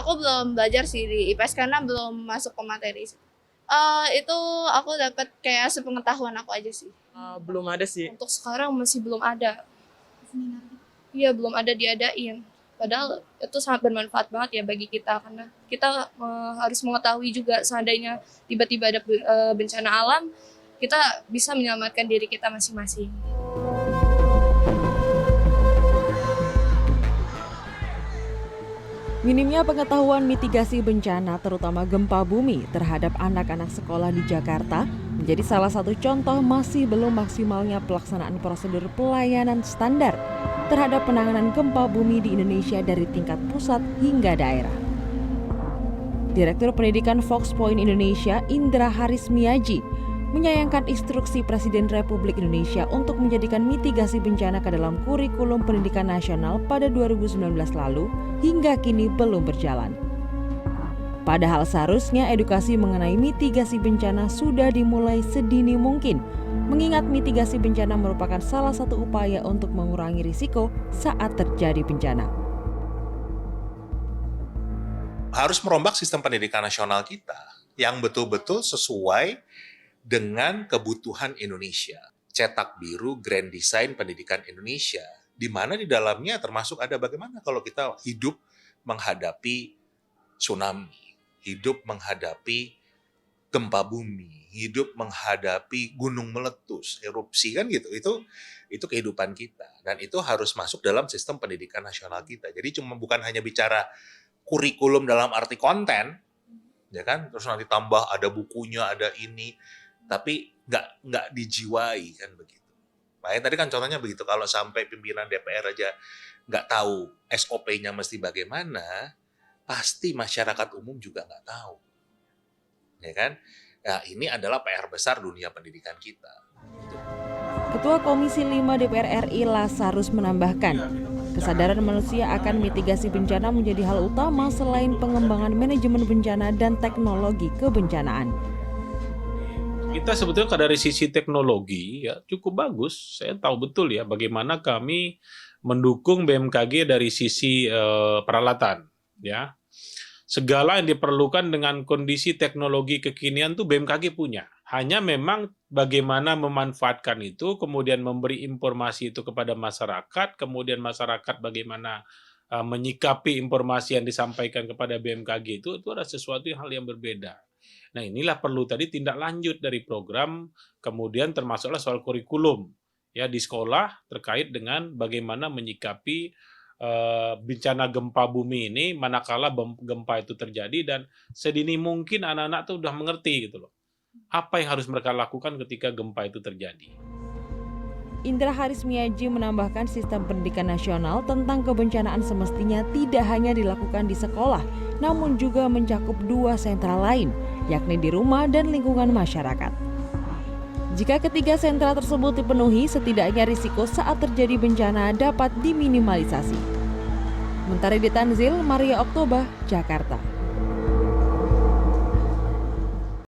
Aku belum belajar sih di IPS karena belum masuk ke materi. Itu aku dapat kayak sepengetahuan aku aja sih. Belum ada sih. Untuk sekarang masih belum ada. Iya, belum ada diadain. Padahal itu sangat bermanfaat banget ya bagi kita karena kita harus mengetahui juga seandainya tiba-tiba ada bencana alam, kita bisa menyelamatkan diri kita masing-masing. Minimnya pengetahuan mitigasi bencana terutama gempa bumi terhadap anak-anak sekolah di Jakarta menjadi salah satu contoh masih belum maksimalnya pelaksanaan prosedur pelayanan standar terhadap penanganan gempa bumi di Indonesia dari tingkat pusat hingga daerah. Direktur Pendidikan Fox Point Indonesia, Indra Harismiaji, menyayangkan instruksi Presiden Republik Indonesia untuk menjadikan mitigasi bencana ke dalam kurikulum pendidikan nasional pada 2019 lalu hingga kini belum berjalan. Padahal seharusnya edukasi mengenai mitigasi bencana sudah dimulai sedini mungkin, mengingat mitigasi bencana merupakan salah satu upaya untuk mengurangi risiko saat terjadi bencana. Harus merombak sistem pendidikan nasional kita yang betul-betul sesuai dengan kebutuhan Indonesia. Cetak biru Grand Design Pendidikan Indonesia, di mana di dalamnya termasuk ada bagaimana kalau kita hidup menghadapi tsunami, hidup menghadapi gempa bumi, hidup menghadapi gunung meletus, erupsi kan gitu. Itu kehidupan kita dan itu harus masuk dalam sistem pendidikan nasional kita. Jadi cuma bukan hanya bicara kurikulum dalam arti konten, ya kan? Terus nanti tambah ada bukunya, ada ini, tapi nggak dijiwai kan begitu. Makanya tadi kan contohnya begitu, kalau sampai pimpinan DPR aja nggak tahu SOP-nya mesti bagaimana, pasti masyarakat umum juga nggak tahu. Ya kan? Nah, ini adalah PR besar dunia pendidikan kita. Ketua Komisi 5 DPR RI Lasarus menambahkan, kesadaran manusia akan mitigasi bencana menjadi hal utama selain pengembangan manajemen bencana dan teknologi kebencanaan. Kita sebetulnya dari sisi teknologi ya cukup bagus. Saya tahu betul ya bagaimana kami mendukung BMKG dari sisi peralatan ya. Segala yang diperlukan dengan kondisi teknologi kekinian tuh BMKG punya. Hanya memang bagaimana memanfaatkan itu, kemudian memberi informasi itu kepada masyarakat, kemudian masyarakat bagaimana menyikapi informasi yang disampaikan kepada BMKG itu ada sesuatu hal yang berbeda. Nah, inilah perlu tadi tindak lanjut dari program, kemudian termasuklah soal kurikulum ya di sekolah terkait dengan bagaimana menyikapi bencana gempa bumi ini manakala gempa itu terjadi dan sedini mungkin anak-anak tuh udah mengerti gitu loh. Apa yang harus mereka lakukan ketika gempa itu terjadi. Indra Harismiaji menambahkan sistem pendidikan nasional tentang kebencanaan semestinya tidak hanya dilakukan di sekolah, namun juga mencakup dua sentra lain, yakni di rumah dan lingkungan masyarakat. Jika ketiga sentra tersebut dipenuhi, setidaknya risiko saat terjadi bencana dapat diminimalisasi. Mentari Tanzil, Maria Oktober, Jakarta.